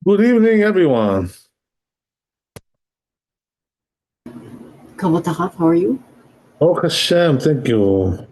Good evening, everyone. Kavod Tahav, how are you? Baruch Hashem, thank you.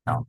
No.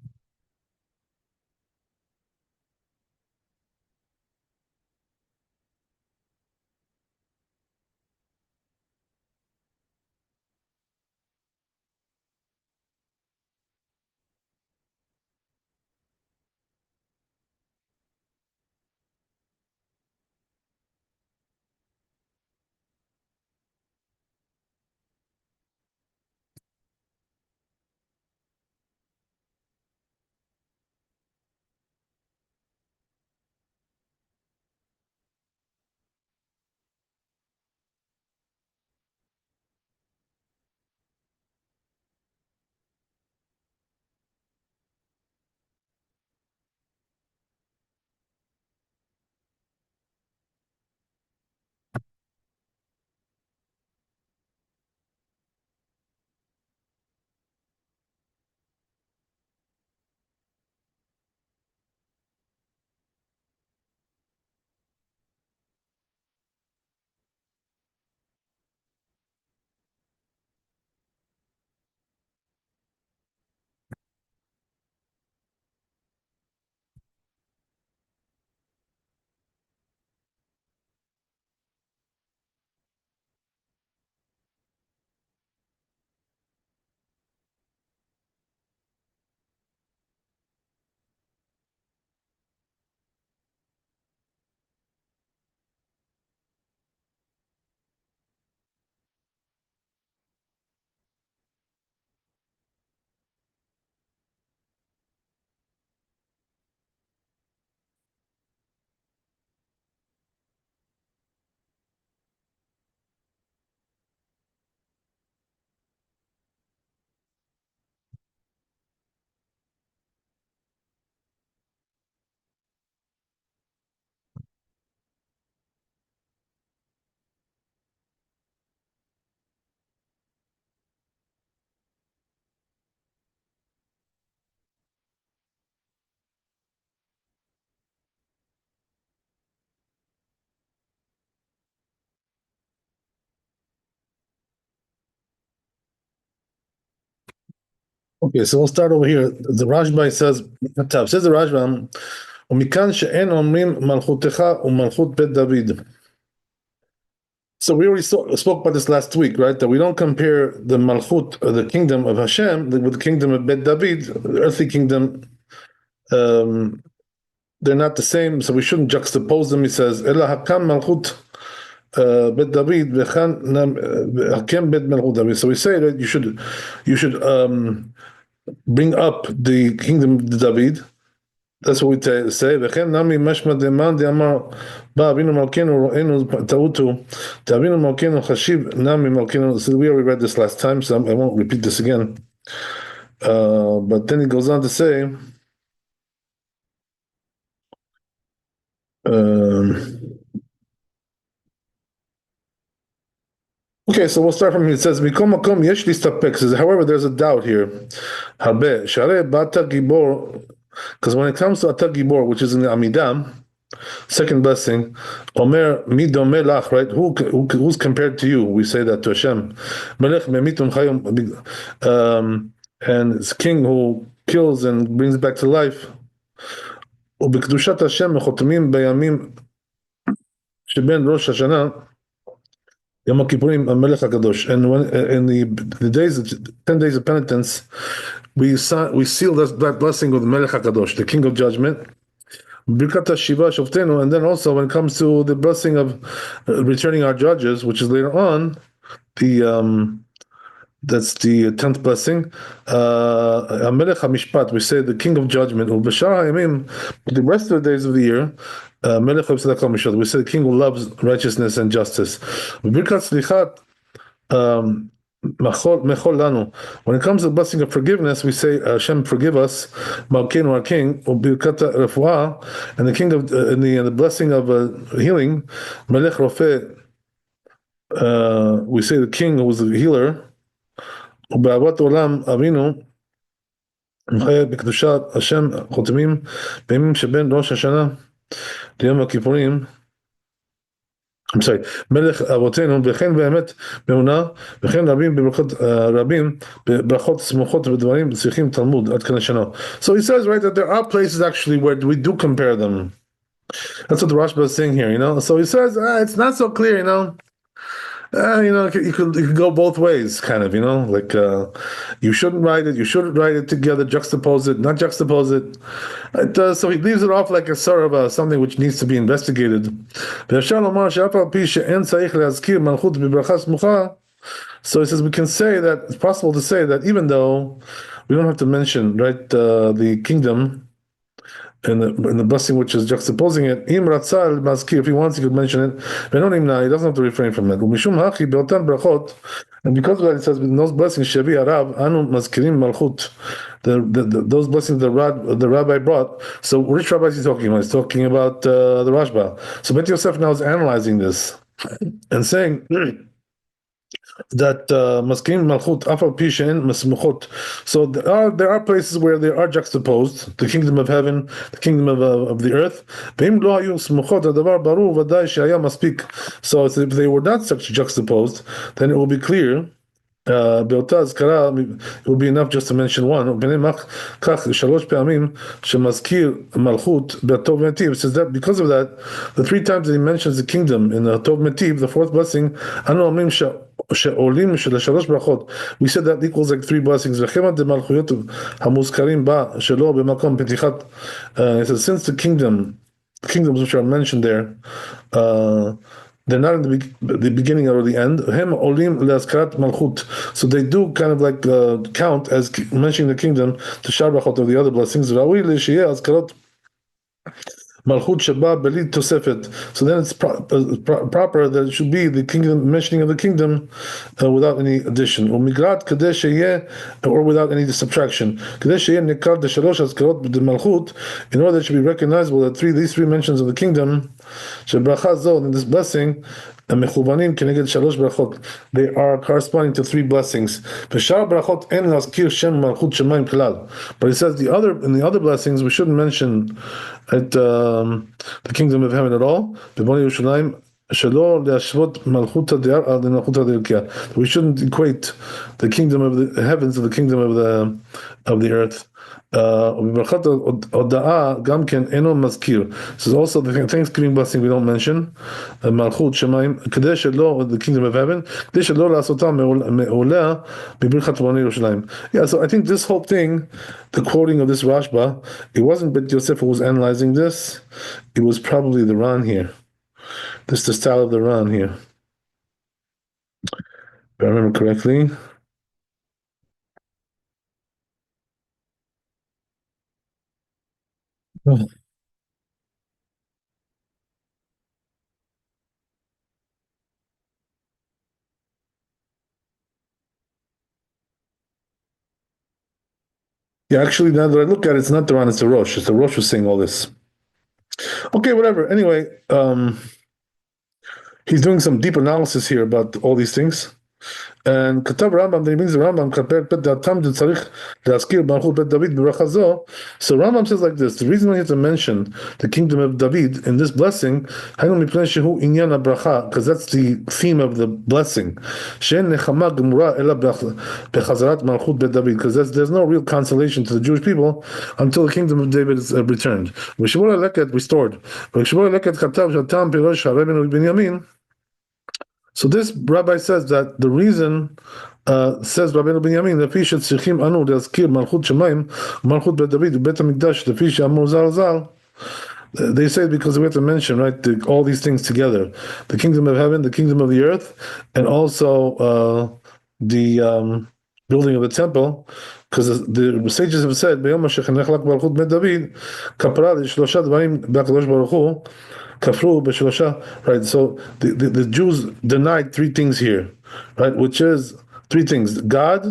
Okay, so we'll start over here. The Rashbi says the Rashbi, ומכאן שאין אומרים מלכותך ומלכות בית דוד. So we already spoke about this last week, right? That we don't compare the Malchut, or the kingdom of Hashem, with the kingdom of Bet David, the earthly kingdom. They're not the same, so we shouldn't juxtapose them. He says, "Ela hakam Malchut Bet David Hakem Bet Melchut David. So we say that you should bring up the kingdom of David. That's what we say. וכן נמי משמע דמאן דאמר בא אבינו מלכנו רואינו טעות הוא דאבינו מלכנו חשיב נמי מלכנו. So we already read this last time, so I won't repeat this again. But then he goes on to say, okay, so we'll start from here. It says, "Mikom makom yesh listapek." Says, however, there's a doubt here. Harbe sharei bata gibor, because when it comes to ata gibor, which is in the Amidah, second blessing, Omer midome lach, right? Who's compared to you? We say that to Hashem. Melech memitum chayim, and it's king who kills and brings back to life. ובקדושת השם חותמים בימים שבין ראש השנה Yom Kippurim, Melech HaKadosh, and when in the days, 10 days of penitence, we seal that blessing with Melech HaKadosh, the King of Judgment. Birkat Shiva Shoftenu, and then also when it comes to the blessing of returning our judges, which is later on, that's the 10th blessing. Melech HaMishpat, we say the King of Judgment. The rest of the days of the year, Melech HaMishpat, we say the King who loves righteousness and justice. Birkat Slichat Mechol Lanu. When it comes to the blessing of forgiveness, we say Hashem forgive us, Malkeinu our King, Birkat Refuah, and the King of the blessing of healing, Melech Rofeh. We say the King who is the healer. ובאהבת עולם אבינו מחיה בקדושת השם חותמים בימים שבין ראש השנה ליום הכיפורים. I'm sorry, מלך אבותינו, וכן באמת באמונה, וכן רבים בברכות רבים, בברכות סמוכות ודברים צריכים תלמוד עד כאן השנה. So he says, right, that there are places actually where we do compare them. That's what the Rashba is saying here, So he says, it's not so clear, you could go both ways, kind of, like you shouldn't write it together, juxtapose it, not juxtapose it. So he leaves it off like a sort of something which needs to be investigated. So he says we can say that it's possible to say that even though we don't have to mention, right, the kingdom in the blessing which is juxtaposing it, if he wants, he could mention it. He doesn't have to refrain from it. And because of that, it says, in those blessings, those blessings the Rabbi brought. So which Rabbi is he talking about? He's talking about the Rashba. So Bet Yosef now is analyzing this and saying that Maskim Malchut Afal Pishen Masmuchot. So there are places where they are juxtaposed, the kingdom of heaven, the kingdom of the earth. So if they were not such juxtaposed, then it will be clear. It will be enough just to mention one. It says that because of that, the 3 times that he mentions the kingdom in the Tov Metiv, the 4th blessing, we said that equals like 3 blessings. It says since the kingdoms which are mentioned there, they're not in the beginning or the end. So they do kind of like count as mentioning the kingdom to Shar Brachot of the other blessings. Malchut Shabbat Belid Tosefet. So then it's proper that it should be the kingdom, mentioning of the kingdom without any addition. Or Migrat Kadesh or without any subtraction. Kadesh Nekar the Shalosh Azkarot the Malchut, in order that it should be recognizable that these three mentions of the kingdom, Shebracha Zod, in this blessing, they are corresponding to 3 blessings. But he says in the other blessings we shouldn't mention the kingdom of heaven at all. We shouldn't equate the kingdom of the heavens to the kingdom of the earth. This is also the Thanksgiving blessing we don't mention. Malchut Shemaim, the kingdom of heaven. Yeah, so I think this whole thing, the quoting of this Rashba, it wasn't Bet Yosef who was analyzing this. It was probably the Ran here. This is the style of the Ran here. If I remember correctly. Yeah, actually, now that I look at it, it's not the Ran, it's the Rosh. It's the Rosh who's saying all this. Okay, whatever. Anyway, he's doing some deep analysis here about all these things. And כתב רמב"ם, that means the Rambam, כפר בית דעתם שצריך להזכיר מלכות בית דוד בברכה זו. So Rambam says like this, the reason why you have to mention the kingdom of David in this blessing, היינו מפני שהוא עניין הברכה, because that's the theme of the blessing. שאין נחמה גמורה אלא בחזרת מלכות בית דוד, because there's no real consolation to the Jewish people until the kingdom of David is returned. ושבו הלקט restored. וכשבו הלקט כתב שהטעם פירוש הרבנו בנימין, so this rabbi says that the reason, says Rabbi Binyamin, לפי שצריכים אנו להזכיר מלכות שמיים, מלכות בית דוד ובית המקדש, לפי שאמרו ז"ל ז"ל, they say it because we have to mention, right, all these things together. The kingdom of heaven, the kingdom of the earth, and also the building of the temple, because the sages have said, ביום אשר חנך לך מלכות בית דוד, כפרה לשלושה דברים בהקדוש ברוך הוא, Kafru b'shlosha, right? So the Jews denied three things here, right? Which is three things: God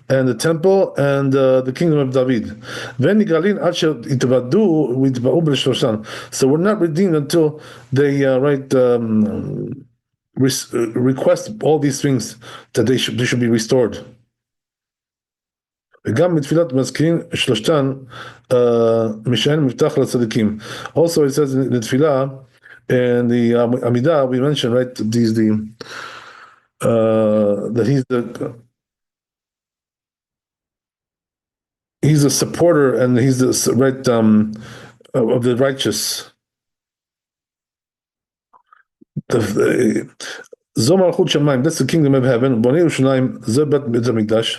and the temple and the kingdom of David. So we're not redeemed until they request all these things that they should be restored. וגם בתפילת מזכירים שלושתן משען מבטח לצדיקים. Also it says in the תפילה and the Amidah we mentioned, right, that he's a supporter and he's the right of the righteous. Zo malchut shamayim, that's the kingdom of heaven. Bonei Yerushalayim, ze bet hamikdash,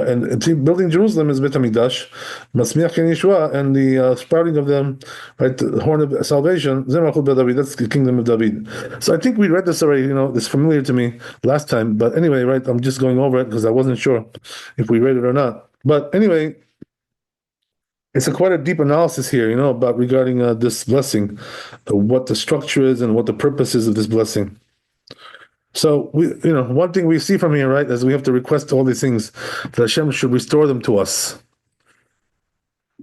and building Jerusalem is bet hamikdash. Masmiach ken Yeshua, and the sprouting of them, right, the horn of salvation. Ze malchut bet David, that's the kingdom of David. So I think we read this already. You know, it's familiar to me last time. But anyway, right, I'm just going over it because I wasn't sure if we read it or not. But anyway, it's quite a deep analysis here, you know, about regarding this blessing, what the structure is and what the purpose is of this blessing. So one thing we see from here, right, is we have to request all these things that Hashem should restore them to us,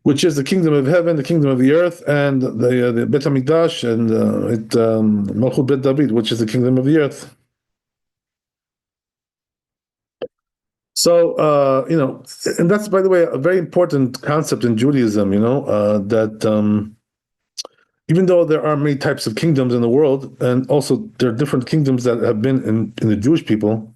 which is the kingdom of heaven, the kingdom of the earth, and the Bet Hamikdash, and Malchut Bet David, which is the kingdom of the earth. So and that's, by the way, a very important concept in Judaism. That. Even though there are many types of kingdoms in the world, and also there are different kingdoms that have been in the Jewish people,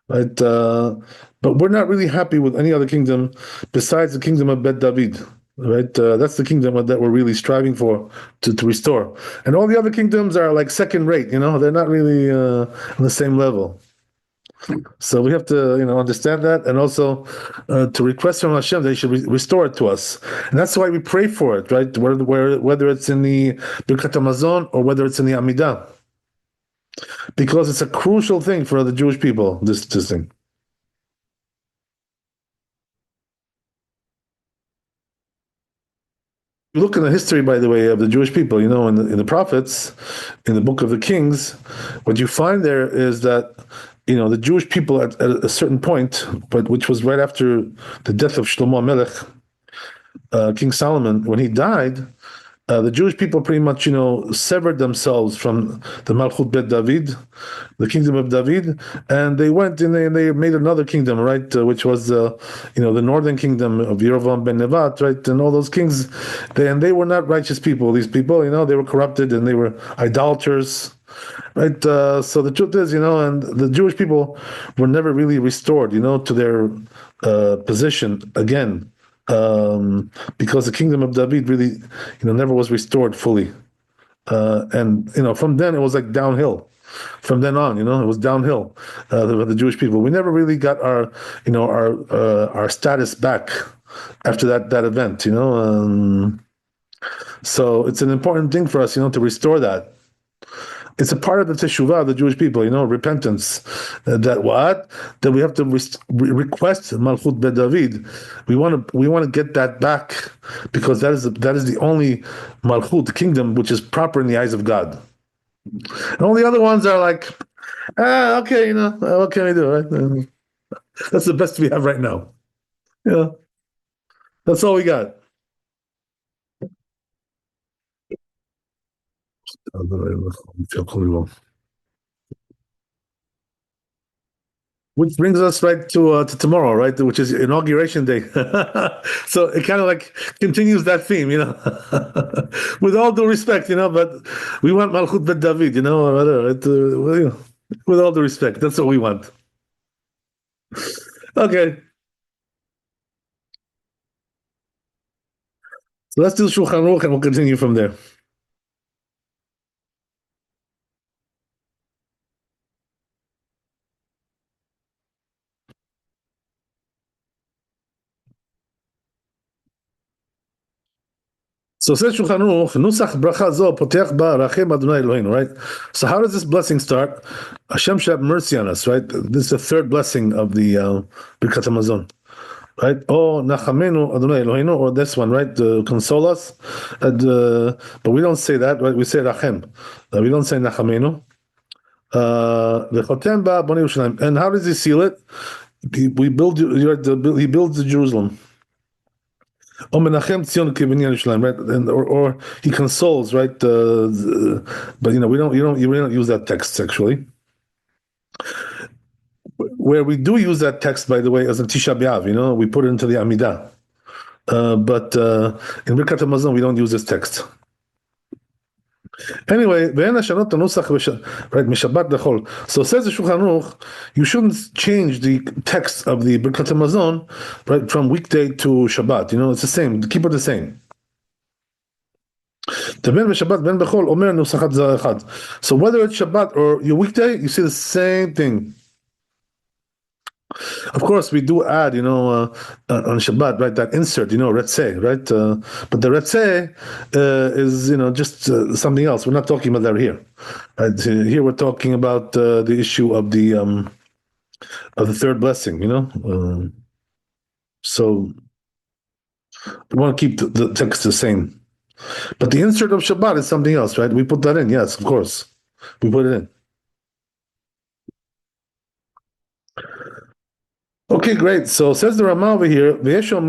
right? But we're not really happy with any other kingdom besides the kingdom of Bet David, right? That's the kingdom that we're really striving for to restore. And all the other kingdoms are like second rate, they're not really on the same level. So we have to, understand that, and also to request from Hashem that He should restore it to us, and that's why we pray for it, right? Whether it's in the Birkat Hamazon or whether it's in the Amidah, because it's a crucial thing for the Jewish people. This thing. You look in the history, by the way, of the Jewish people, in the prophets, in the book of the Kings, what you find there is that the Jewish people at a certain point, but which was right after the death of Shlomo Melech, King Solomon, when he died, the Jewish people pretty much, severed themselves from the Malchut Bet David, the kingdom of David, and they went and they made another kingdom, right, which was, the northern kingdom of Yerovam ben Nevat, right, and all those kings, they were not righteous people. These people, they were corrupted and they were idolaters. Right, so the truth is, and the Jewish people were never really restored, to their position again, because the kingdom of David really, never was restored fully, and from then it was like downhill. From then on, it was downhill for the Jewish people. We never really got our, our status back after that event, so it's an important thing for us, to restore that. It's a part of the teshuvah of the Jewish people, repentance. That what? That we have to request Malchut Bet David. We want to get that back because that is the only Malchut, the kingdom, which is proper in the eyes of God. And all the other ones are like, okay, what can I do, right? That's the best we have right now. Yeah, that's all we got. Which brings us right to tomorrow, right? Which is inauguration day. So it kind of like continues that theme, with all due respect, but we want Malchut Bet David, or whatever. With all due respect, that's what we want. Okay. So let's do Shulchan Aruch and we'll continue from there. So says Shulchan Aruch, Nusach bracha zo potech ba rachem Adonai Eloheinu, right? So how does this blessing start? Hashem should have mercy on us, right? This is the third blessing of the Birkat Hamazon, right? Oh, Nachamenu Adonai Eloheinu, or this one, right? Console us. But we don't say that, right? We say Rachem. We don't say Nachamenu. V'chotem ba b'nei Yerushalayim. And how does he seal it? He builds the Jerusalem. Or Menachem Tzion Kibinyan Yerushalayim, right? And or he consoles, right? But we don't use that text actually. Where we do use that text, by the way, as a Tisha B'Av, we put it into the Amidah. But in Birkat Hamazon, we don't use this text. Anyway, right, Mishabat Dechol. So says the Shulchan Aruch, you shouldn't change the text of the Birkat Hamazon, right, from weekday to Shabbat. It's the same. Keep it the same. So whether it's Shabbat or your weekday, you see the same thing. Of course, we do add, on Shabbat, right, that insert, Retzeh, right? But the Retzeh is, just something else. We're not talking about that here. Right? Here we're talking about the issue of the third blessing, so we want to keep the text the same. But the insert of Shabbat is something else, right? We put that in, yes, of course. We put it in. Okay, great. So says the Rama over here, right? So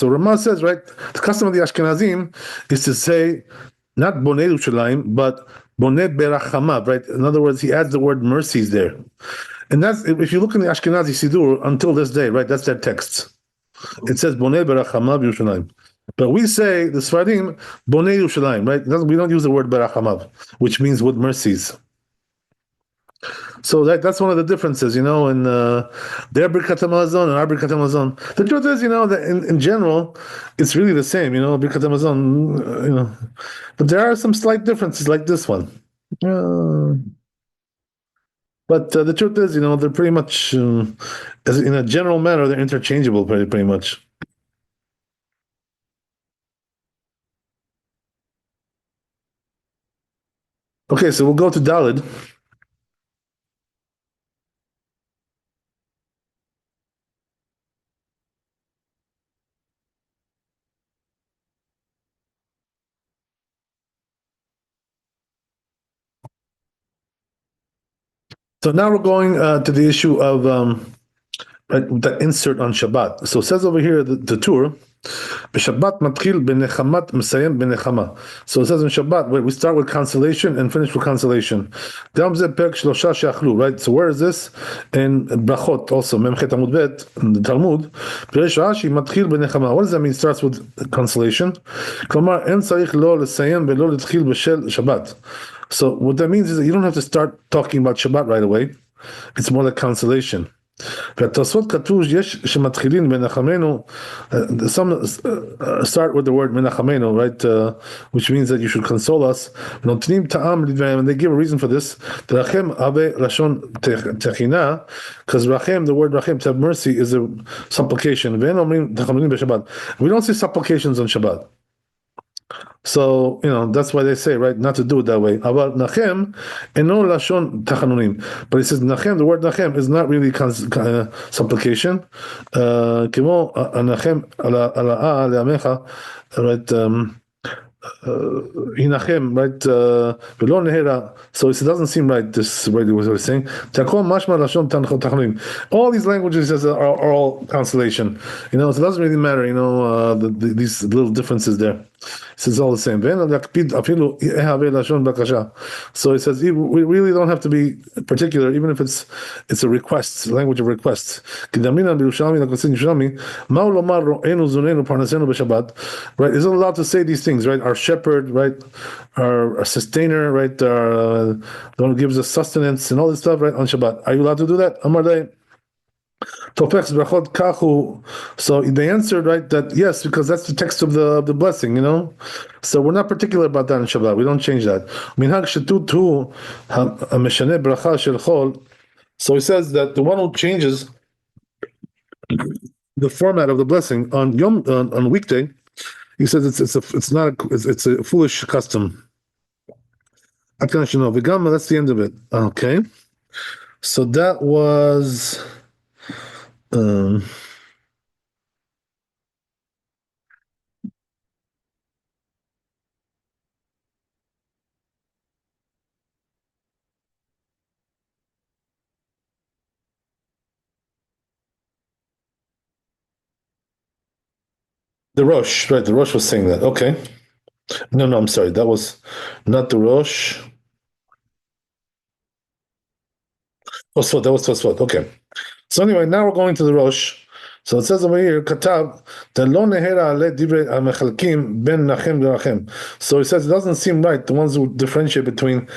Rama says, right, the custom of the Ashkenazim is to say not Bonei Yerushalayim, but Bonei Berachamav, right? In other words, he adds the word mercies there. And that's, if you look in the Ashkenazi Sidur, until this day, right, that's their text. It says Bonei Berachamav Yerushalayim. But we say, the Sfarim, Bonei Yerushalayim, right? We don't use the word Berachamav, which means with mercies. So that's one of the differences, in their Birkat Hamazon and our Birkat Hamazon. The truth is, that in general, it's really the same, Birkat Hamazon, but there are some slight differences like this one. But the truth is, they're pretty much, as in a general manner, they're interchangeable pretty much. Okay, so we'll go to Dalid. So now we're going to the issue of the insert on Shabbat. So it says over here the Tur, B'Shabbat matchil b'nechamat mesayem b'nechama. So it says in Shabbat we start with consolation and finish with consolation. Right? So where is this? In Brachot also, Memchet Amud Bet, in the Talmud. What does that mean? It starts with consolation. So what that means is that you don't have to start talking about Shabbat right away. It's more like consolation. Some start with the word menachamenu, right? Which means that you should console us. And they give a reason for this. Because rachem, the word rachem, to have mercy, is a supplication. We don't say supplications on Shabbat. So, that's why they say, right, not to do it that way. About Nachem, eno lashon tachanunim. But he says, Nachem, the word Nachem is not really supplication. Kimo Nachem ala le'amecha, right, Hinachem, right? V'lo nehera. So it doesn't seem right. This what he was saying. Takom mashma lashon tachanim. All these languages are all constellation. So it doesn't really matter. These little differences there. It's all the same. So it says we really don't have to be particular, even if it's a request, language of requests. Right? Isn't allowed to say these things, right? Our shepherd, right? Our sustainer, right? Our the one who gives us sustenance and all this stuff, right? On Shabbat. Are you allowed to do that? So they answered, right, that yes, because that's the text of the blessing, So we're not particular about that in Shabbat. We don't change that. So he says that the one who changes the format of the blessing on weekday, he says it's a foolish custom. That's the end of it. Okay. So that was the Rosh, right? The Rosh was saying that. Okay. No, I'm sorry. That was not the Rosh. Tosfot, that was Tosfot. Okay. So anyway, now we're going to the Rosh. So it says over here, Katav, lo nehera ale divrei hamechalkim ben Nachem v'Rachem. So he says it doesn't seem right, the ones who differentiate between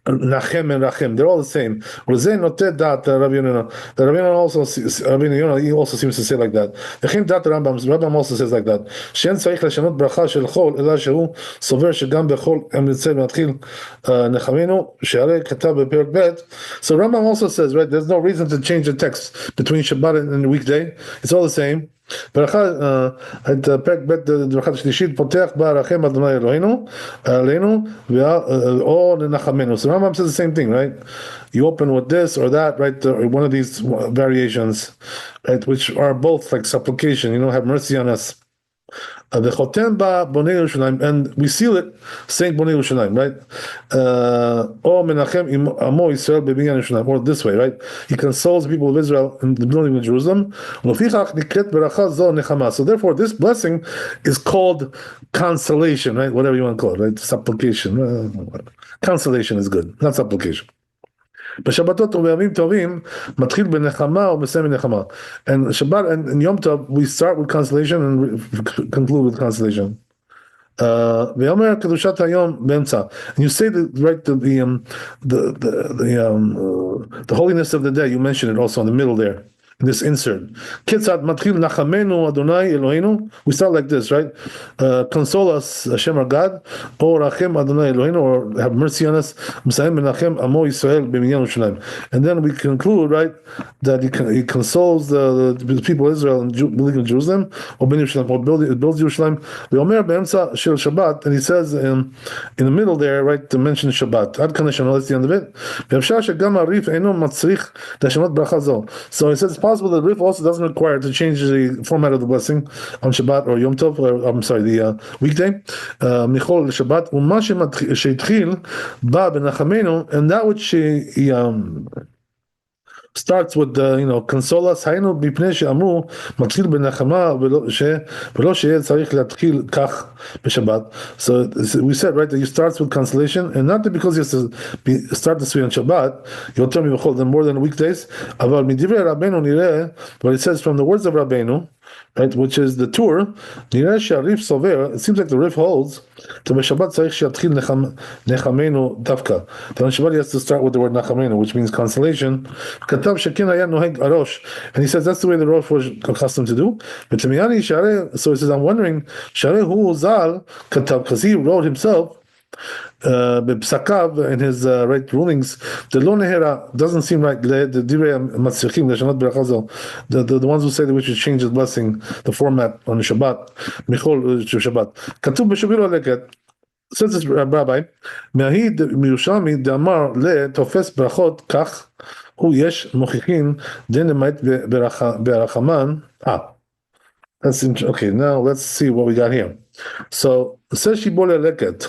Nachem and Rachem, they're all the same. Rozeh noteh dat Rabbi Yonah. The Rabbi Yonah also, Rabbi Yonah, he also seems to say like that. V'chem dat Rambam also says like that. She'en tzarich leshanot bracha shel chol, ela shehu sover shegam bechol em yitzeh v'atchil nechamenu, she'arei katav beperek bet. So Rambam also says, right, there's no reason to change the text between Shabbat and the weekday. It's all the same. פרק ב' ברכה שלישית פותח בה רחם אדוני אלוהינו עלינו או לנחמנו. So Rambam says the same thing, right? You open with this or that, right? One of these variations, right? Which are both like supplication, have mercy on us. And we seal it saying Bonei Yerushalayim, right? Or this way, right? He consoles the people of Israel in the building of Jerusalem. So therefore, this blessing is called consolation, right? Whatever you want to call it, right? Supplication. Consolation is good, not supplication. בשבתות ובימים טובים מתחיל בנחמה ומסיים בנחמה. And Shabbat and Yom Tov we start with consolation and conclude with consolation. ויאמר קדושת היום באמצע. And you say the holiness of the day, you mentioned it also in the middle there. In this insert. Kitzat matchil nachamenu Adonai Eloheinu. We start like this, right? Console us, Hashem our God, or Rachem Adonai Eloheinu, or have mercy on us. M'sayim benachem amo Yisrael b'minyan Yerushalayim. And then we conclude, right, that he consoles the people of Israel and building of Jerusalem, or ben Yerushalayim, or builds Yerushalayim. V'omer be'emtza shel Shabbat, and he says in the middle there, right, to mention Shabbat. Ad kan neshano, that's the end of it. V'afshar shegam ha'rif eino matzrich l'shanot bracha zo. So he says it's possible that the Rif also doesn't require to change the format of the blessing on Shabbat or Yom Tov, or I'm sorry, the weekday. Michol Shabbat, u'ma she'itchil ba benachamenu, and that which he starts with console us. היינו מפני שאמרו מתחיל בנחמה ולא שיהיה צריך להתחיל כך בשבת. So we said, right, that he starts with consolation, and not because he has to start this way on Shabbat, יותר מבכל, than more than weekdays, אבל מדברי רבנו נראה, but it says from the words of Rabbeinu, right, which is the Tur, נראה שהריף סובר, it seems like the Rif holds, שבשבת צריך שיתחיל נחמנו דווקא. Then on Shabbat he has to start with the word נחמנו, which means consolation. כתב שכן היה נוהג הראש, and he says that's the way the Rosh was accustomed to do. ותמיאני שהרי, so he says, I'm wondering, שהרי הוא ז"ל כתב, because he wrote himself, בפסקיו, in his right rulings, the lo nehera doesn't seem right. The divrei matzrichim l'shanot beracha zo, the ones who say that we should change the blessing, the format on the Shabbat, michol Shabbat. Katuv b'shavilo leket. says this Rabbi, מההיא מירושלמי דאמר לתופס ברכות כך הוא יש מוכיחין דין למעט ברחמן. That's interesting. Okay, now let's see what we got here. So it says Shibboleh Leket.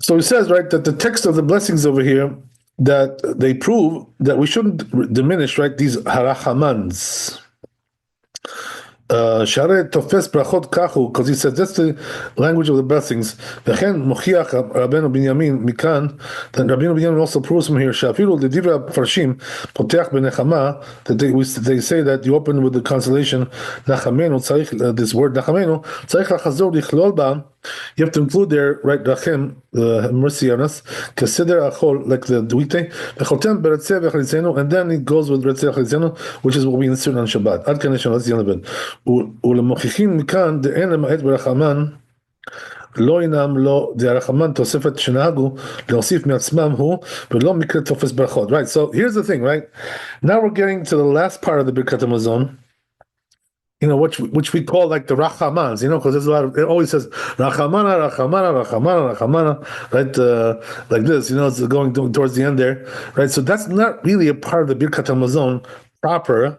So it says, right, that the text of the blessings over here, that they prove that we shouldn't diminish, right, these harachamans. Share tofes brachot kachu, because he says that's the language of the blessings. V'chen mochiach Rabbeinu Binyamin mikan. Then Rabbeinu Binyamin also proves from here. Shafiru l'divra farshim poteach benechama, that they say that you open with the consolation nachamenu. Tzarich this word nachamenu tzarich lachazor lichlol ba. You have to include there, right, rachem, mercy on us, consider achol, like the duite, and then it goes with retzeh chalitzenu, which is what we insert on Shabbat. Ad kan that's the end of it. ולמוכיחים מכאן דאין למעט ברחמן לא ינם לו דהרחמן תוספת שנהגו להוסיף מעצמם הוא ולא מקרה תופס ברכות. Right, so here's the thing, right? Now we're getting to the last part of the Birkat Hamazon, you know, which we call like the Rachamans, you know, because there's a lot of, it always says Rachamana, Rachamana, Rachamana, Rachamana, right? Like this, you know, it's going towards the end there, right? So that's not really a part of the Birkat Hamazon proper,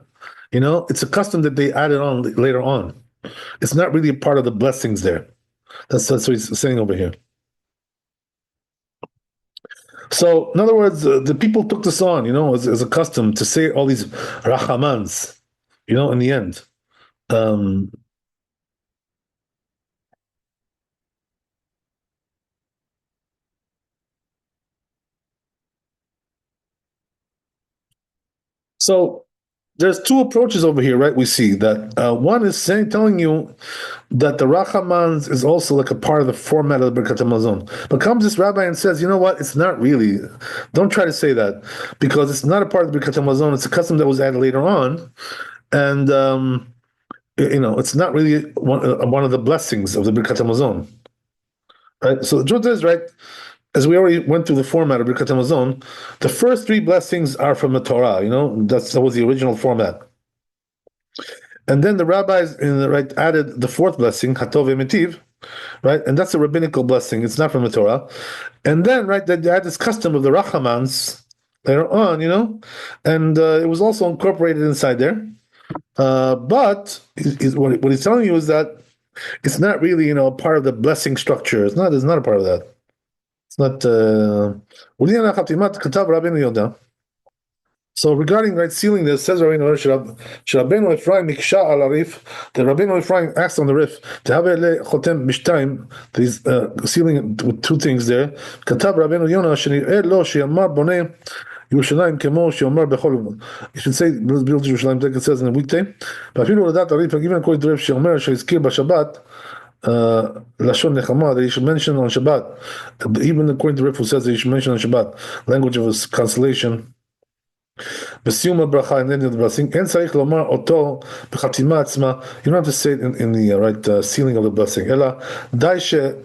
you know, it's a custom that they added on later on. It's not really a part of the blessings there. That's what he's saying over here. So, in other words, the people took this on, you know, as a custom to say all these Rachamans, you know, in the end. So there's two approaches over here, right? We see that one is telling you that the Rachamans is also like a part of the format of the Birkat Hamazon. But comes this rabbi and says, you know what? It's not really. Don't try to say that, because it's not a part of the Birkat Hamazon. It's a custom that was added later on, and you know, it's not really one of the blessings of the Birkat Hamazon. Right? So the truth is, right, as we already went through the format of Birkat Hamazon, the first three blessings are from the Torah, you know, that was the original format. And then the rabbis added the fourth blessing, Hatov Emitiv, right? And that's a rabbinical blessing, it's not from the Torah. And then, right, they had this custom of the Rachamans later on, you know, and it was also incorporated inside there. But what he's telling you is that it's not really, you know, part of the blessing structure. It's not a part of that. It's not. So regarding, right, sealing this, says Rabbeinu Ephraim Miksha al Arif, that Rabbeinu Ephraim asked on the Rif to have chotem b'shtayim, he's sealing with two things there. Katav Rabbeinu Yonah shenir'eh lo sheyamar boneh Yerushalayim kemo sheyamar bechol. You should say build Yerushalayim, like it says in the weekday. But if you that Arif, even according to Rif sheyomer sheyizkir b'Shabbat Lashon Nechama, that you should mention on Shabbat, even according to Rif who says that you should mention on Shabbat, language of consolation. B'siyum bracha, and then the blessing. En tzarich lomar oto b'chatima atzma. You don't have to say it in the right sealing of the blessing. Ela dai she'achar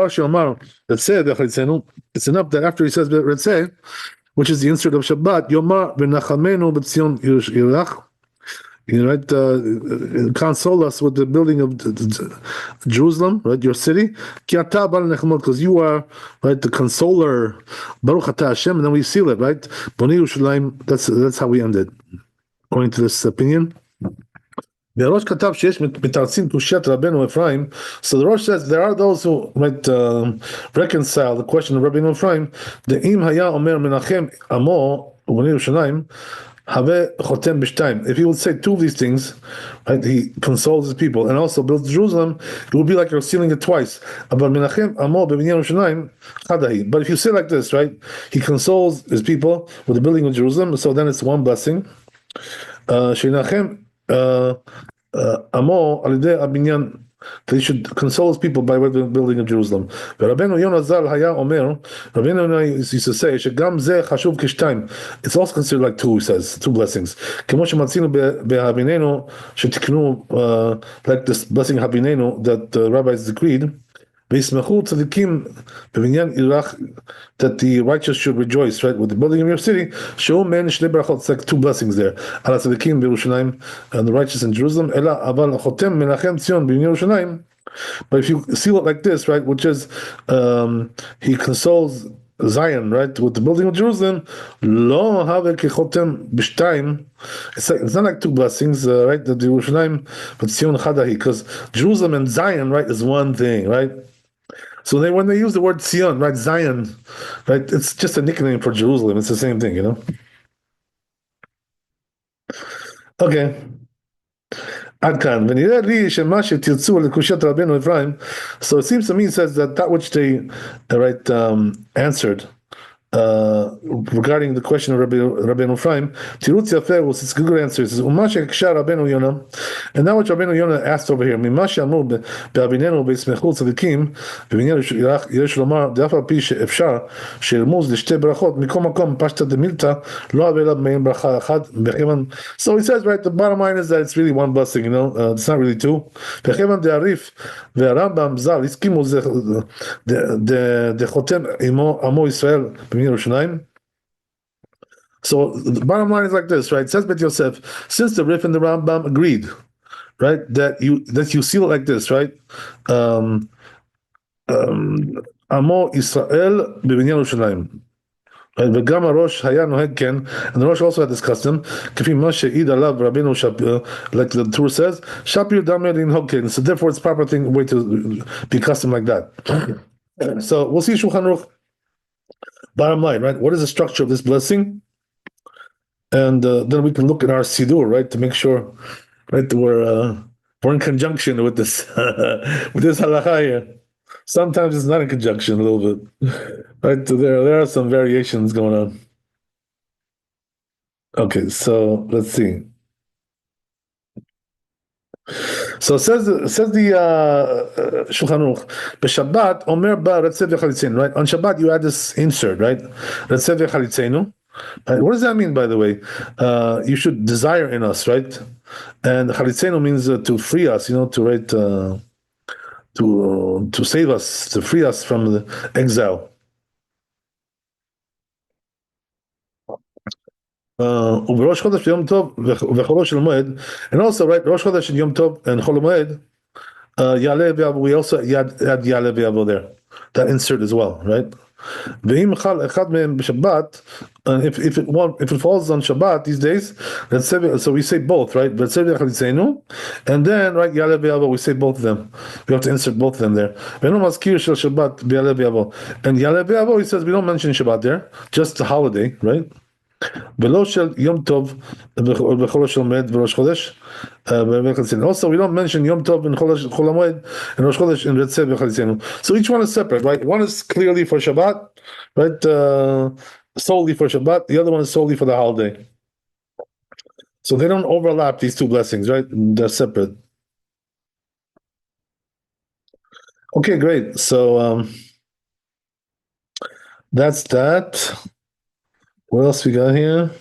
she'omar retzeh v'chalitzenu. It's enough that after he says retzeh, which is the insert of Shabbat, yomar v'nachamenu b'tzion yirach. You know, right, console us with the building of Jerusalem, right, your city. Because you are, right, the consoler. Baruch Atah Hashem, and then we seal it, right? Boni Yerushalayim. That's how we end it, according to this opinion. The Rosh Katav Sheyesh Mitartzim Kushat Rabbeinu Ephraim. So the Rosh says there are those who might reconcile the question of Rabbeinu Ephraim. The Im Haya Omer Menachem Amo Boni Yerushalayim. If he would say two of these things, right, he consoles his people and also builds Jerusalem, it would be like you're sealing it twice. But if you say like this, right, he consoles his people with the building of Jerusalem, so then it's one blessing. That he should console his people by way of the building of Jerusalem. Rabbeinu Yonah Zal Haya Omer, Rabbeinu Yonah used to say, "Shegam zeh chashuv kishtayim." It's also considered like two. He says two blessings. Kemo shematzinu behabinenu shetiknu, like this blessing habinenu that the rabbis decreed. וישמחו צדיקים בבניין עירך, that the righteous should rejoice, right, with the building of your city, שהוא מעין שני ברכות, it's like two blessings there, על הצדיקים בירושלים, and the righteous in Jerusalem, אלא אבל החותם מנחם ציון בבניין ירושלים, but if you seal it like this, right, which is, he consoles Zion, right, with the building of Jerusalem, לא הווה כחותם בשתיים, it's not like two blessings, right, the Jerusalem, but ציון אחד ההיא, because Jerusalem and Zion, right, is one thing, right? So when they use the word Zion, right, Zion, right, it's just a nickname for Jerusalem. It's the same thing, you know? Okay. עד כאן. ונראה לי שמה שתרצו לקושיית רבנו אפרים, so it seems to me, it says that which they, right, answered, regarding the question of Rabbeinu Ephraim, Tirutz Yafeh was its good answer. It says, Uma she'eksha Rabbeinu Yonah, and now what Rabbeinu Yonah asked over here, Mima she'amru be'avinenu be'smechut tzadikim, b'binyan yesh lomar, de'af al pi she'efshar, she'ermuz l'shtei brachot, mikom makom pashta demilta, lo have elav me'en bracha achad, be'chevan. So he says, right, the bottom line is that it's really one blessing, you know, it's not really two. Be'chevan de'arif, ve'arambam zal, iskimu de'chotem imo amo Yisrael, Yerushalayim. So the bottom line is like this, right? It says Bet Yosef, since the Rif and the Rambam agreed, right, that you seal it like this, right? Amo Israel b'binyan Yerushalayim. Right? וגם הראש היה נוהג כן, and the Rosh also had this custom, כפי מה שהעיד עליו רבינו שפיר, like the Torah says, שפיר דמי לנהוג כן. So therefore it's proper thing, way to be custom like that. So we'll see Shulchan Aruch. Bottom line, right? What is the structure of this blessing? And then we can look at our Siddur, right, to make sure, right, that we're in conjunction with this with this halakha here. Sometimes it's not in conjunction a little bit, right? So there are some variations going on. Okay, so let's see. So says the Shulchan Aruch, B'Shabbat Omer ba Retzev Yechalitzenu, right? On Shabbat you add this insert, right? Retzev Yechalitzenu. Right? What does that mean, by the way? You should desire in us, right? And Chalitzenu means to free us, you know, to right, to save us, to free us from the exile. ובראש חודש ויום טוב וחולו של מועד, and also, right, ראש חודש and יום טוב and חול המועד, יעלה ויבוא, we also add יעלה ויבוא there, that insert as well, right? ואם חל אחד מהם בשבת, if it falls on Shabbat these days, so we say both, right? And then, right, יעלה ויבוא, we say both of them. We have to insert both of them there. ואינו מזכיר של שבת ביעלה ויבוא. And יעלה ויבוא, he says, we don't mention Shabbat there, just the holiday, right? ולא של יום טוב וחולו של מועד וראש חודש. Also, we don't mention יום טוב וחול המועד and ראש חודש in רצה וחליצנו. So each one is separate, right? One is clearly for Shabbat, right? Solely for Shabbat. The other one is solely for the holiday. So they don't overlap, these two blessings, right? They're separate. Okay, great. So that's that. What else we got here?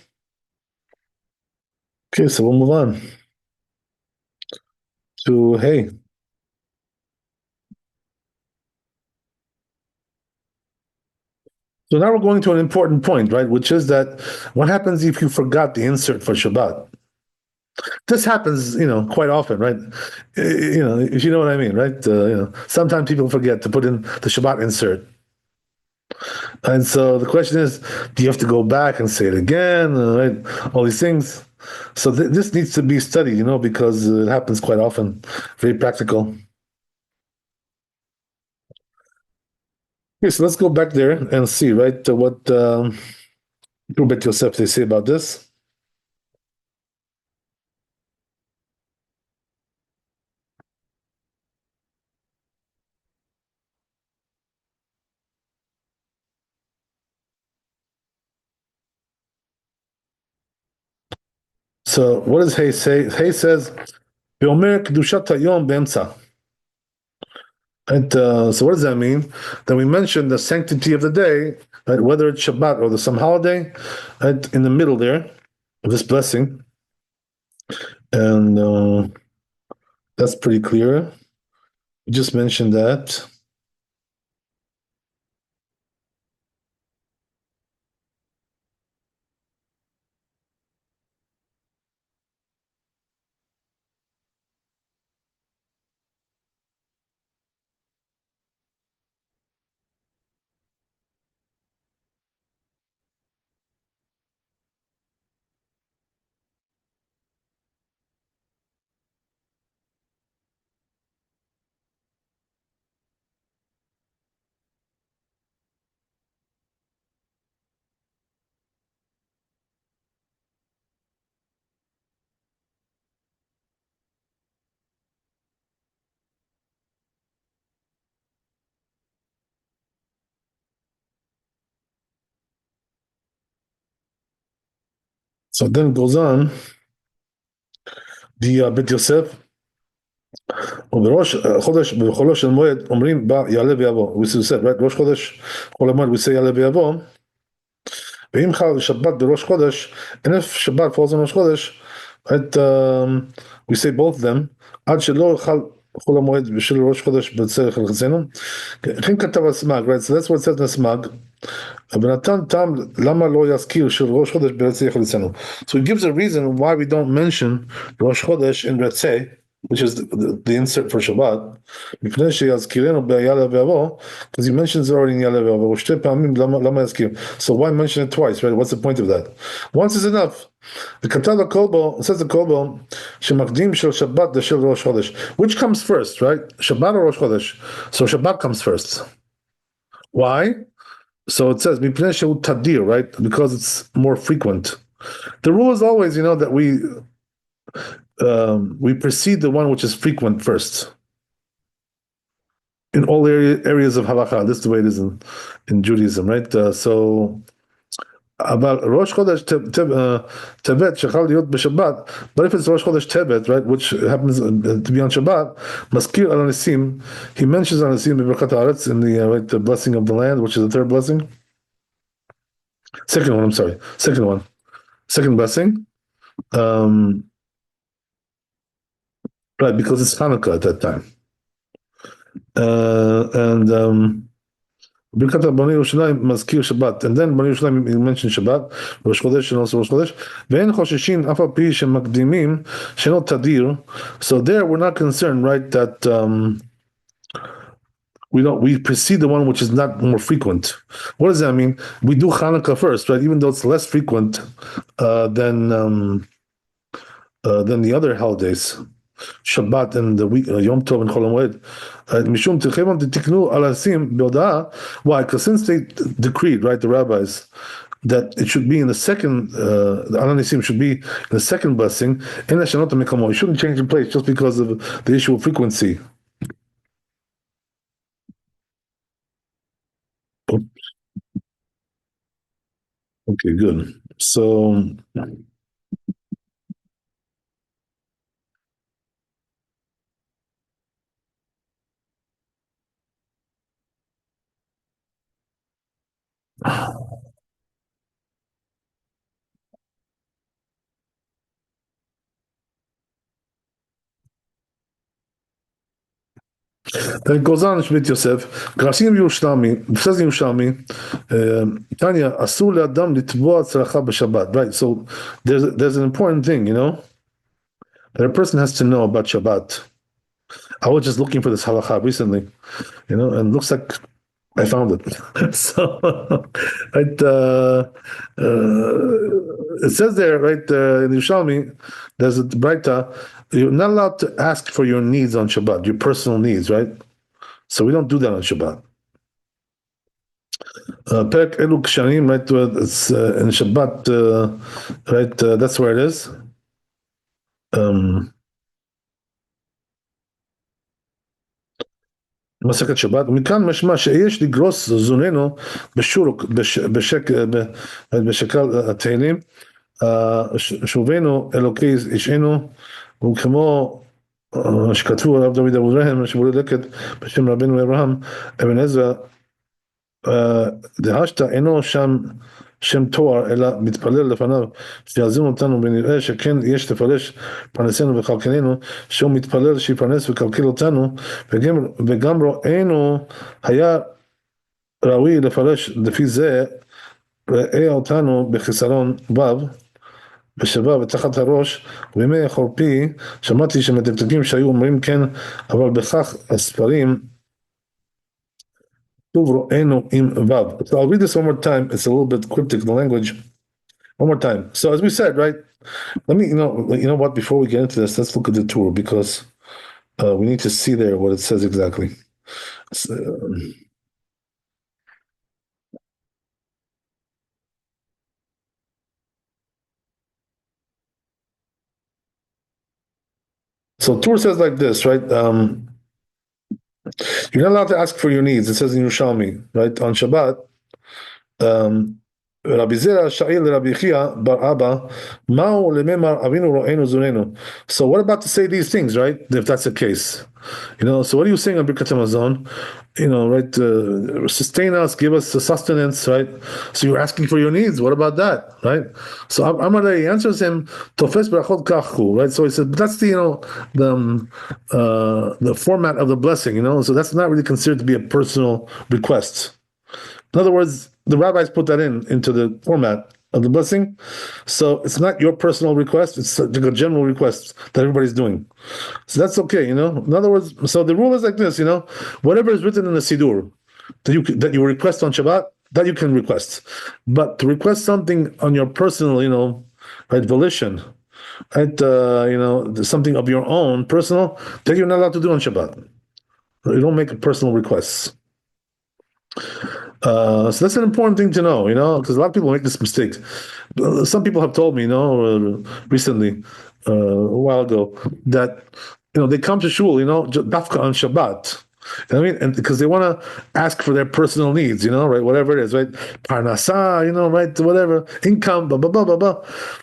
Okay, so we'll move on to hey. So now we're going to an important point, right? Which is that what happens if you forgot the insert for Shabbat? This happens, you know, quite often, right? You know, if you know what I mean, right? You know, sometimes people forget to put in the Shabbat insert. And so the question is, do you have to go back and say it again? Right? All these things. So this needs to be studied, you know, because it happens quite often. Very practical. Okay, so let's go back there and see, right, what Bet Yosef they say about this. So what does Hay say? Hay says, "Beomer kedushat hayom be'emtza." And so what does that mean? That we mentioned the sanctity of the day, right, whether it's Shabbat or some holiday, right, in the middle there of this blessing. And that's pretty clear. We just mentioned that. So then it goes on, the בית יוסף, ובראש חודש, בחולו של מועד, אומרים בה יעלה ויבוא. We said, right? ראש חודש, חול המועד, we say יעלה ויבוא. ואם חל שבת בראש חודש, and if Shabbat falls on ראש חודש, right, we say both of them, עד שלא חל חול המועד בשל ראש חודש בצריך לחצנו. כן כתב הסמ"ג, right? So that's what it says in הסמ"ג. ונתן טעם למה לא יזכיר של ראש חודש ברצי יחליצנו. So he gives a reason why we don't mention ראש חודש in רצי, which is the insert for Shabbat, מפני שיזכירנו ביעלה ויבוא, because he mentions it already in יעלה ויבוא, ושתי פעמים למה יזכיר? So why mention it twice, right? What's the point of that? Once is enough. וכתב לכל בו, it says לכל בו, שמקדים של שבת לשל ראש חודש. Which comes first, right? שבת או ראש חודש? So Shabbat comes first. Why? So it says, מפני שהוא תדיר, right? Because it's more frequent. The rule is always, that we precede the one which is frequent first. In all areas of halacha, this is the way it is in Judaism, right? So, אבל ראש חודש טבת שחל להיות בשבת, but if it's ראש חודש טבת, right, which happens to be on Shabbat, מזכיר על הניסים, he mentions על הניסים בברכת הארץ, in the blessing of the land, which is the third blessing. Second blessing. Right, because it's Hanukkah at that time. Birkat Bnei Yerushalayim mazkir Shabbat, and then Bnei Yerushalayim he mentioned Shabbat, Rosh Chodesh and also Rosh Chodesh. Ve'en chosheshin af al pi shemakdimim sheno tadir. So there we're not concerned, right, that we precede the one which is not more frequent. What does that mean? We do Hanukkah first, right? Even though it's less frequent than the other holidays. Shabbat and the week, Yom Tov and Chol HaMoed. Mishum Tichevon Tiknu Alasim Beodah. Why? Because since they decreed, right, the rabbis, that it should be in the second, the Alanisim should be in the second blessing, and it shouldn't change in place just because of the issue of frequency. Okay, good. So. Then it goes on, Shmit Yosef, Grasim Yerushalmi, it says in Yerushalmi, Tanya, Asur le'adam litvoa tzaracha b'Shabbat. Right, so there's an important thing, that a person has to know about Shabbat. I was just looking for this halacha recently, and it looks like I found it. So, right, it says there, right, in Yerushalmi, there's a Braita, you're not allowed to ask for your needs on Shabbat, your personal needs, right? So we don't do that on Shabbat. Perek Elu Kshanim, right, it's in Shabbat, right, that's where it is. מסכת שבת, ומכאן משמע שיש לגרוס זוננו בשקל התהילים, שובנו אלוקי אישנו, וכמו שכתבו הרב דוד אבותיהם, שבולי לקט בשם רבנו אברהם, אבן עזרא, דהשתא אינו שם תואר, אלא מתפלל לפניו, שיעזים אותנו ונראה שכן יש לפרש פרנסנו וכלכלנו, שהוא מתפלל שיפרנס וכלכל אותנו, וגם רואינו היה ראוי לפרש לפי זה, ראה אותנו בחיסרון וו, בשבע ותחת הראש, ובימי החורפי, שמעתי שמדקדקים שהיו אומרים כן, אבל בכך הספרים, So I'll read this one more time. It's a little bit cryptic, the language. One more time. So as we said, right, let me, you know what, before we get into this, let's look at the tour, because we need to see there what it says exactly. So tour says like this, right? You're not allowed to ask for your needs. It says in Yerushalmi, right? On Shabbat, רבי זרע שאל לרבי חייא בר אבא, מהו לממר אבינו רואינו זוננו? So what about to say these things, right? If that's the case. So what are you saying on Birkat Hamazon? Right? Sustain us, give us the sustenance, right? So you're asking for your needs. What about that, right? So Amalei answers him, Tofes brachot kachu, right? So he said, but that's the format of the blessing, So that's not really considered to be a personal request. In other words, the rabbis put that into the format of the blessing. So it's not your personal request, it's like a general request that everybody's doing. So that's okay, In other words, so the rule is like this, whatever is written in the Siddur that you request on Shabbat, that you can request. But to request something on your personal, right, volition, right, something of your own personal, that you're not allowed to do on Shabbat. You don't make personal requests. So that's an important thing to know, because a lot of people make this mistake. Some people have told me, recently, a while ago, that they come to shul, dafka on Shabbat. You know what I mean? And because they want to ask for their personal needs, right? Whatever it is, right? Parnasa, right? Whatever, income, blah, blah, blah, blah, blah.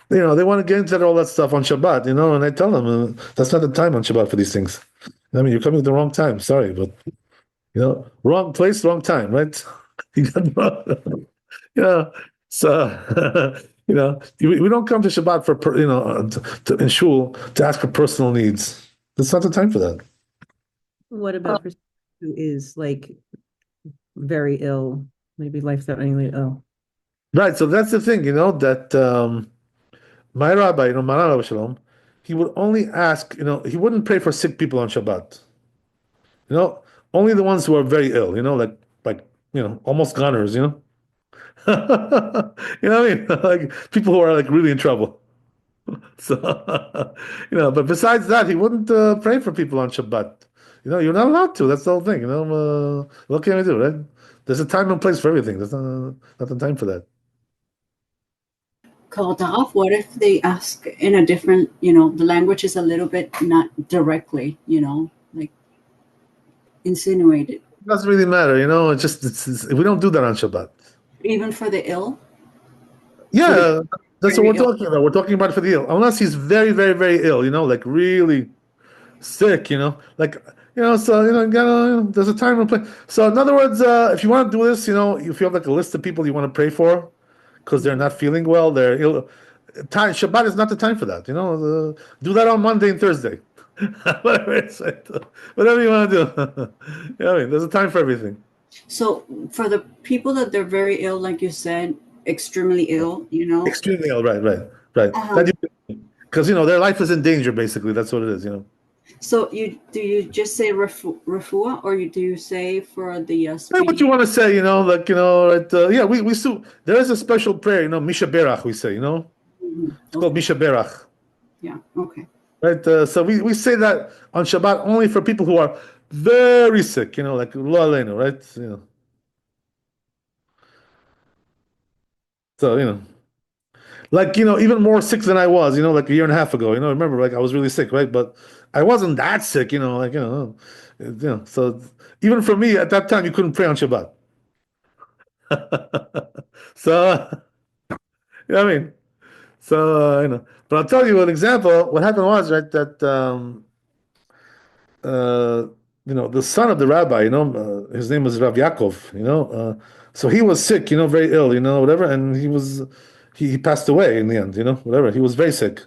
They want to get into all that stuff on Shabbat, and I tell them, that's not the time on Shabbat for these things. I mean, you're coming at the wrong time. Sorry, but, wrong place, wrong time, right? Yeah. So, we don't come to Shabbat in shul to ask for personal needs. It's not the time for that. What about for someone who is like very ill, maybe life-threateningly ill? Right. So that's the thing, that my rabbi, Maran Rabbi Shalom, he would only ask, he wouldn't pray for sick people on Shabbat. Only the ones who are very ill, like almost goners, you know what I mean? Like people who are like really in trouble. So, but besides that, he wouldn't pray for people on Shabbat. You're not allowed to. That's the whole thing. What can we do, right? There's a time and place for everything. There's not the time for that. Kavod, what if they ask in a different, the language is a little bit not directly, like insinuated. It doesn't really matter, we don't do that on Shabbat. Even for the ill? Yeah, that's what we're very ill. talking about. We're talking about for the ill. Unless he's very, very, very ill, like really sick, there's a time and place. So in other words, if you want to do this, if you have like a list of people you want to pray for because they're not feeling well, they're ill. Shabbat is not the time for that. Do that on Monday and Thursday. Whatever you want to do. There's a time for everything. So for the people that they're very ill, like you said, extremely ill, Extremely ill, right. Because their life is in danger, basically. That's what it is, So do you just say refuah, or do you say for the Say what you want to say, right? We still, there is a special prayer, Misha Berach, we say, Mm-hmm. It's called Misha Berach. Yeah, okay. Right, so we say that on Shabbat only for people who are very sick, like lo aleinu, right? So like even more sick than I was, like a year and a half ago. Remember, like I was really sick, right? But I wasn't that sick, So even for me at that time, you couldn't pray on Shabbat. So what I mean? So but I'll tell you an example. What happened was right that the son of the rabbi, his name was Rav Yaakov, so he was sick, very ill, whatever, and he passed away in the end, whatever. He was very sick,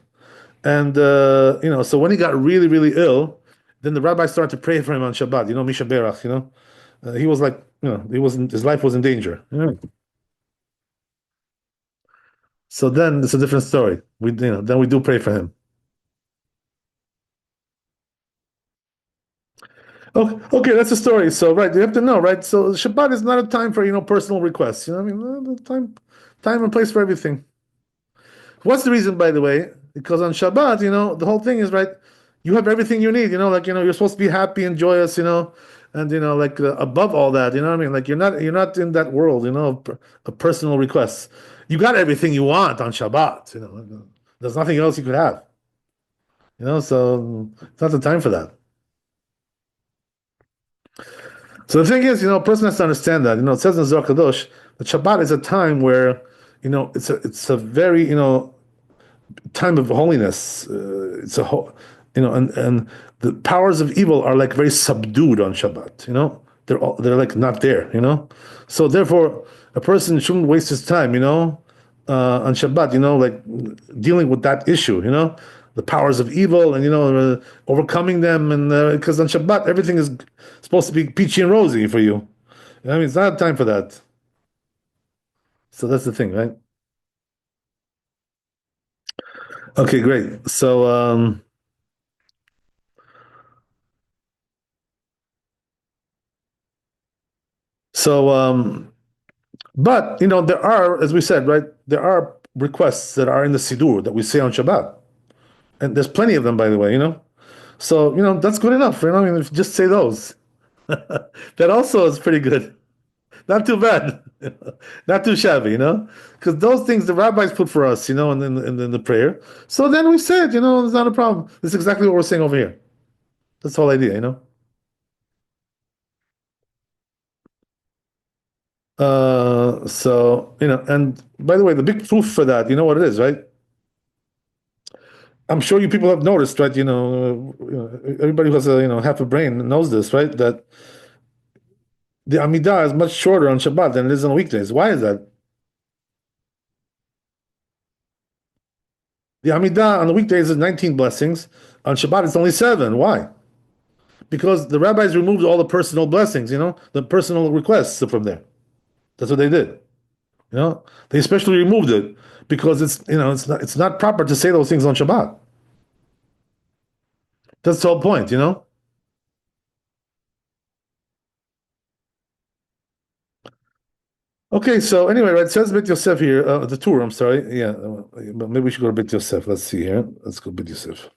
and so when he got really, really ill, then the rabbi started to pray for him on Shabbat, Misha Berach, he was like, his life was in danger. So then it's a different story. Then we do pray for him. Okay, that's the story. So, right, you have to know, right? So, Shabbat is not a time for personal requests. I mean, time and place for everything. What's the reason, by the way? Because on Shabbat, the whole thing is right. You have everything you need. Like you're supposed to be happy and joyous. And like above all that, what I mean? Like you're not in that world. Of personal requests. You got everything you want on Shabbat. There's nothing else you could have. So it's not the time for that. So the thing is, a person has to understand that. It says in Zohar Kadosh that Shabbat is a time where, it's a very, time of holiness. It's a whole, and the powers of evil are like very subdued on Shabbat. They're like not there. So therefore, a person shouldn't waste his time. On Shabbat. Like dealing with that issue. The powers of evil and overcoming them, and because on Shabbat everything is supposed to be peachy and rosy for you. I mean, it's not time for that. So that's the thing, right? Okay, great. But there are, as we said, right, there are requests that are in the Siddur that we say on Shabbat. And there's plenty of them, by the way. So, that's good enough. I mean, if you just say those. That also is pretty good. Not too bad. Not too shabby. Because those things the rabbis put for us, in the prayer. So then we said, it's not a problem. This is exactly what we're saying over here. That's the whole idea. And by the way, the big proof for that, you know what it is, right? I'm sure you people have noticed, right? Everybody who has half a brain knows this, right? That the Amidah is much shorter on Shabbat than it is on weekdays. Why is that? The Amidah on the weekdays is 19 blessings. On Shabbat, it's only 7. Why? Because the rabbis removed all the personal blessings, the personal requests from there. That's what they did. They especially removed it because it's not proper to say those things on Shabbat. That's the whole point. Okay, so anyway, right, it says Bet Yosef here, the tour, I'm sorry. Yeah, but maybe we should go to Bet Yosef. Let's see here. Let's go Bet Yosef.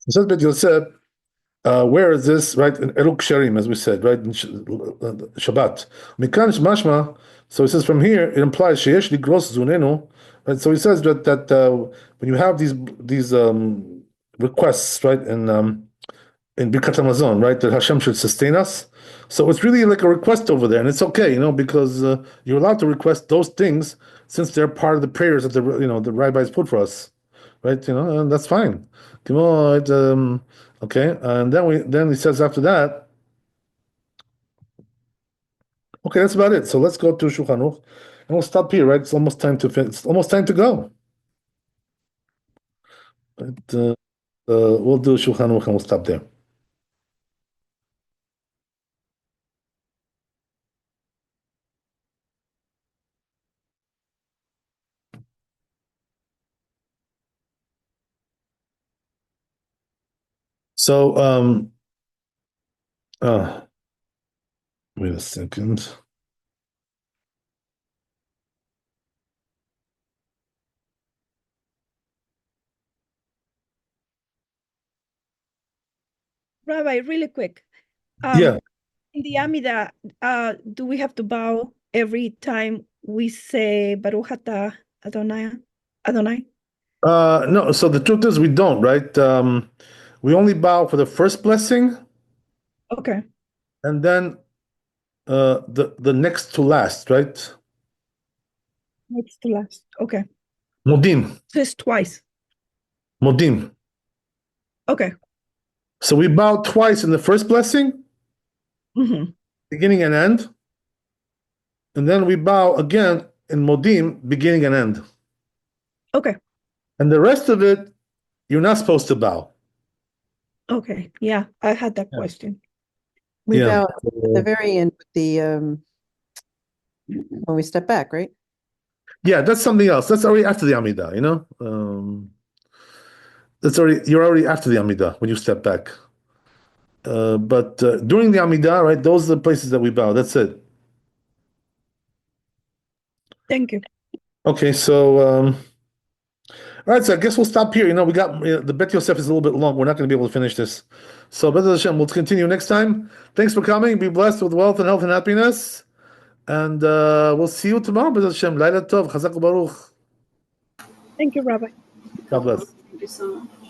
It says Bet Yosef, where is this, right? In Aruch Sharim, as we said, right? In Shabbat. Mikan Mashma, so it says from here, it implies Sheyesh li Gros Zunenu, right? So he says that when you have these requests, right, in Birkat Hamazon, right, that Hashem should sustain us. So it's really like a request over there, and it's okay, because you're allowed to request those things since they're part of the prayers that the rabbis put for us, right? And that's fine. Okay, and then he says after that, okay, that's about it. So let's go to Shulchan Aruch, and we'll stop here, right? It's almost time to It's almost time to go. But, we'll do Shulchan Aruch and we'll stop there. So, wait a second. Rabbi, really quick. Yeah. In the Amida, do we have to bow every time we say Baruch Atah Adonai? Adonai? No, so the truth is we don't, right? We only bow for the first blessing Okay. and then the next to last, right? Next to last. Okay. Modim. Just twice. Modim. Okay. So we bow twice in the first blessing, beginning and end, and then we bow again in Modim, beginning and end. Okay. And the rest of it, you're not supposed to bow. Okay. Yeah, I had that question. We Yeah. bow at the very end with the when we step back, right? Yeah, that's something else. That's already after the Amidah, you know? You're already after the Amidah when you step back. But during the Amidah, right, those are the places that we bow. That's it. Thank you. Okay, so all right, so I guess we'll stop here. You know, we got the Bet Yosef is a little bit long. We're not going to be able to finish this. So Bet Hashem, we'll continue next time. Thanks for coming. Be blessed with wealth and health and happiness. And we'll see you tomorrow, Bet Hashem. Laila Tov, Chazak Baruch. Thank you, Rabbi. God bless. Thank you so much.